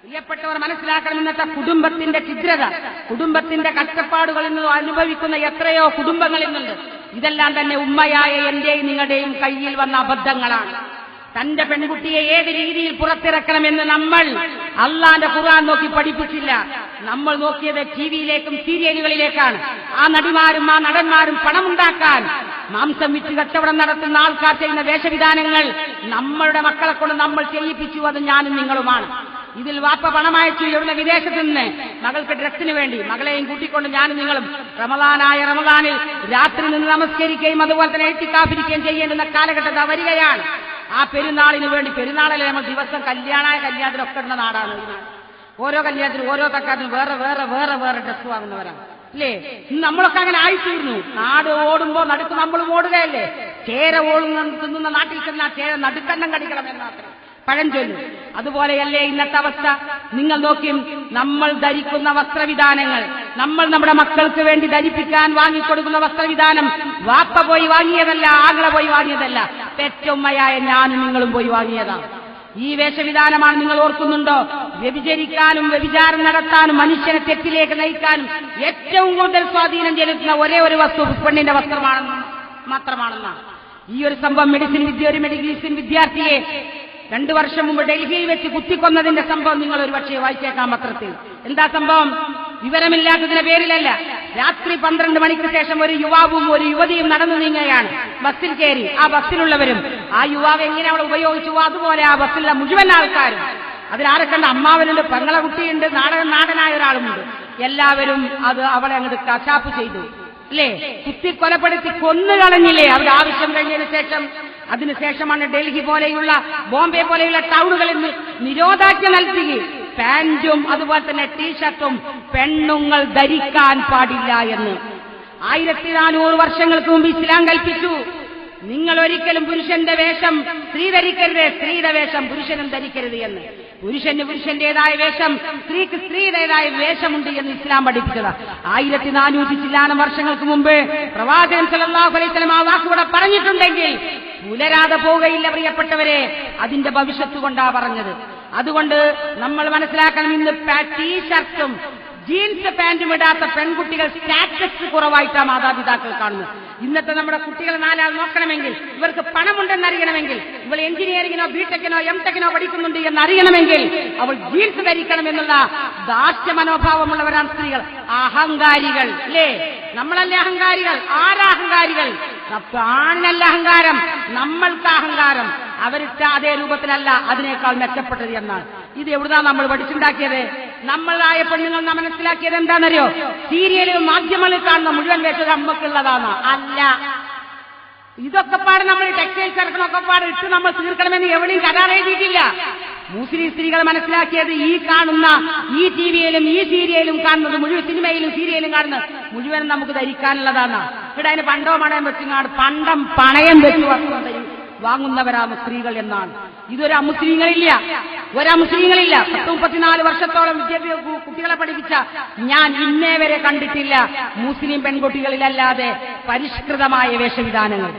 പ്രിയപ്പെട്ടവർ മനസ്സിലാക്കണം, ഇന്നത്തെ കുടുംബത്തിന്റെ ഛിദ്രത, കുടുംബത്തിന്റെ കഷ്ടപ്പാടുകളിൽ നിന്ന് അനുഭവിക്കുന്ന എത്രയോ കുടുംബങ്ങൾ ഇന്നുണ്ട്. ഇതെല്ലാം തന്നെ ഉമ്മയായ എന്റെയും നിങ്ങളുടെയും കയ്യിൽ വന്ന അബദ്ധങ്ങളാണ്. തന്റെ പെൺകുട്ടിയെ ഏത് രീതിയിൽ പുറത്തിറക്കണമെന്ന് നമ്മൾ അള്ളാന്റെ ഖുർആൻ നോക്കി പഠിപ്പിച്ചില്ല. നമ്മൾ നോക്കിയത് ടിവിയിലേക്കും സീരിയലുകളിലേക്കാണ്. ആ നടിമാരും ആ നടന്മാരും പണമുണ്ടാക്കാൻ മാംസം വിറ്റ് കച്ചവടം നടത്തുന്ന ആൾക്കാർ ചെയ്യുന്ന വേഷവിധാനങ്ങൾ നമ്മളുടെ മക്കളെ കൊണ്ട് നമ്മൾ ചെയ്യിപ്പിച്ചു. അത് ഞാനും നിങ്ങളുമാണ്. ഇതിൽ വാപ്പ പണമയച്ചു എവിടെ വിദേശത്ത് നിന്ന് മകൾക്ക് ഡ്രസ്സിന് വേണ്ടി മകളെയും കൂട്ടിക്കൊണ്ട് ഞാനും നിങ്ങളും റമദാനിൽ രാത്രി നിന്ന് നമസ്കരിക്കുകയും അതുപോലെ തന്നെ എഴുത്തിക്കാഫിരിക്കുകയും ചെയ്യേണ്ടുന്ന കാലഘട്ടത്തിൽ വരികയാണ്. ആ പെരുന്നാളിന് വേണ്ടി, പെരുന്നാളല്ലേ നമ്മൾ ദിവസം കല്യാണത്തിനൊക്കെ ഇടുന്ന നാടാണ്. ഓരോ കല്യാണത്തിനും ഓരോ തക്കാത്തിനും വേറെ വേറെ വേറെ വേറെ ഡ്രസ്സ് വാങ്ങുന്നവരാണ് അല്ലേ? നമ്മളൊക്കെ അങ്ങനെ ആയിത്തീർന്നു. നാട് ഓടുമ്പോ നടുക്ക് നമ്മളും ഓടുകയല്ലേ. ചേര തിന്നുന്ന നാട്ടിൽ ചെന്നാൽ ചേര നടുക്കണ്ണം കടിക്കണം എന്നാത്ര പഴഞ്ചൊല്ല്. അതുപോലെയല്ലേ ഇന്നത്തെ അവസ്ഥ? നിങ്ങൾ നോക്കിയും നമ്മൾ ധരിക്കുന്ന വസ്ത്രവിധാനങ്ങൾ, നമ്മൾ നമ്മുടെ മക്കൾക്ക് വേണ്ടി ധരിപ്പിക്കാൻ വാങ്ങിക്കൊടുക്കുന്ന വസ്ത്രവിധാനം വാപ്പ പോയി വാങ്ങിയതല്ല, ആങ്ങള പോയി വാങ്ങിയതല്ല, പെറ്റുമ്മയായ ഞാനും നിങ്ങളും പോയി വാങ്ങിയതാണ്. ഈ വേഷവിധാനമാണ്. നിങ്ങൾ ഓർക്കുന്നുണ്ടോ? വ്യഭിചരിക്കാനും വ്യഭിചാരം നടത്താനും മനുഷ്യനെ തെറ്റിലേക്ക് നയിക്കാനും ഏറ്റവും കൂടുതൽ സ്വാധീനം ചെലുത്തുന്ന ഒരേ ഒരു വസ്തു പെണ്ണിന്റെ വസ്ത്രമാണെന്ന് മാത്രമാണെന്നാണ്. ഈ ഒരു സംഭവം ഒരു മെഡിസിൻ വിദ്യാർത്ഥിയെ 2 വർഷം മുമ്പ് ഡൽഹിയിൽ വെച്ച് കുത്തിക്കൊന്നതിന്റെ സംഭവം നിങ്ങൾ ഒരു പക്ഷേ വായിച്ചേക്കാം പത്രത്തിൽ. എന്താ സംഭവം? വിവരമില്ലാത്തതിന്റെ പേരിലല്ല. രാത്രി 12 മണിക്ക് ശേഷം ഒരു യുവാവും ഒരു യുവതിയും നടന്നു നീങ്ങുകയാണ്. ബസ്സിൽ കയറി ആ ബസ്സിലുള്ളവരും ആ യുവാവ് എങ്ങനെ അവളെ ഉപയോഗിച്ചു അതുപോലെ ആ ബസ്സിലുള്ള മുഴുവൻ ആൾക്കാരും, അതിലാരൊക്കെണ്ട്? അമ്മാവനുണ്ട്, പെങ്ങളെ കുട്ടിയുണ്ട്, നാടനായ ഒരാളുമുണ്ട്. എല്ലാവരും അവളെ അങ്ങോട്ട് കശാപ്പ് ചെയ്തു അല്ലേ? കുത്തിക്കൊലപ്പെടുത്തി കൊന്നുകളഞ്ഞില്ലേ അവരുടെ ആവശ്യം കഴിഞ്ഞതിന് ശേഷം? അതിനുശേഷമാണ് ഡൽഹി പോലെയുള്ള ബോംബെ പോലെയുള്ള ടൗണുകളിൽ നിരോധാജ്ഞ നൽകി പാന്റും അതുപോലെ തന്നെ ടീഷർട്ടും പെണ്ണുങ്ങൾ ധരിക്കാൻ പാടില്ല എന്ന് 1400 വർഷങ്ങൾക്ക് മുമ്പ് ഇസ്ലാം കൽപ്പിച്ചു. നിങ്ങൾ ഒരിക്കലും പുരുഷന്റെ വേഷം സ്ത്രീ ധരിക്കരുത്, സ്ത്രീയുടെ വേഷം പുരുഷനും ധരിക്കരുത് എന്ന്. പുരുഷന് പുരുഷന്റേതായ വേഷം, സ്ത്രീക്ക് സ്ത്രീയുടേതായ വേഷമുണ്ട് എന്ന് ഇസ്ലാം പഠിപ്പിച്ചത് 1400 ചില്ലാനം വർഷങ്ങൾക്ക് മുമ്പ് പ്രവാചകൻ സല്ലല്ലാഹു അലൈഹി വസല്ലം ആ വാക്കുകൂടെ പറഞ്ഞിട്ടുണ്ടെങ്കിൽ പുലരാതെ പോവുകയില്ല പ്രിയപ്പെട്ടവരെ. അതിന്റെ ഭവിഷ്യത്ത് കൊണ്ടാ പറഞ്ഞത്. അതുകൊണ്ട് നമ്മൾ മനസ്സിലാക്കണം, ഇന്ന് ടീഷർട്ടും ജീൻസ് പാന്റും ഇടാത്ത പെൺകുട്ടികൾ സ്റ്റാറ്റസ് കുറവായിട്ടാണ് മാതാപിതാക്കൾ കാണുന്നത്. ഇന്നത്തെ നമ്മുടെ കുട്ടികൾ നാലാൾ നോക്കണമെങ്കിൽ, ഇവർക്ക് പണമുണ്ടെന്നറിയണമെങ്കിൽ, ഇവൾ എഞ്ചിനീയറിംഗിനോ ബിടെക്കിനോ എംടെക്കിനോ പഠിക്കുന്നുണ്ട് എന്നറിയണമെങ്കിൽ അവൾ ജീൻസ് ധരിക്കണമെന്നുള്ള ദാസ്യ മനോഭാവമുള്ളവരാണ് സ്ത്രീകൾ. അഹങ്കാരികൾ അല്ലേ? നമ്മളല്ലേ അഹങ്കാരികൾ? ആരാ അഹങ്കാരികൾ? ആണിനല്ല അഹങ്കാരം, നമ്മൾക്ക് അഹങ്കാരം. അവർക്ക് അതേ രൂപത്തിലല്ല, അതിനേക്കാൾ മെച്ചപ്പെട്ടത് എന്നാണ്. ഇത് എവിടുന്നാ നമ്മൾ പഠിച്ചുണ്ടാക്കിയത്? നമ്മളായ പെണ്ണുങ്ങൾ മനസ്സിലാക്കിയത് എന്താണെന്നറിയോ? സീരിയലും മാധ്യമങ്ങളിൽ കാണുന്ന മുഴുവൻ വേഷം നമുക്കുള്ളതാണ്. അല്ല, ഇതൊക്കെ പാട് നമ്മൾ ടെക്സ്റ്റൈൽസ് ഇറക്കണമൊക്കെ പാട് ഇട്ട് നമ്മൾ തീർക്കണമെന്ന് എവിടെയും കരാർ എഴുതിയിട്ടില്ല. മുസ്ലിം സ്ത്രീകൾ മനസ്സിലാക്കിയത് ഈ കാണുന്ന ഈ ടിവിയിലും ഈ സീരിയലും കാണുന്നത് മുഴുവൻ, സിനിമയിലും സീരിയലും കാണുന്നത് മുഴുവൻ നമുക്ക് ധരിക്കാനുള്ളതാണ്. ഇവിടെ അതിന് പണ്ടോ മണയം വെച്ചുങ്ങാട് പണ്ടം പണയം വെച്ച് വസ്ത്രം വാങ്ങുന്നവരാണ് സ്ത്രീകൾ എന്നാണ്. ഇതൊരു അമുസ്ലിങ്ങളില്ല, 34 വർഷത്തോളം കുട്ടികളെ പഠിപ്പിച്ച ഞാൻ ഇന്നേ വരെ കണ്ടിട്ടില്ല മുസ്ലിം പെൺകുട്ടികളിലല്ലാതെ പരിഷ്കൃതമായ വേഷവിധാനങ്ങൾ.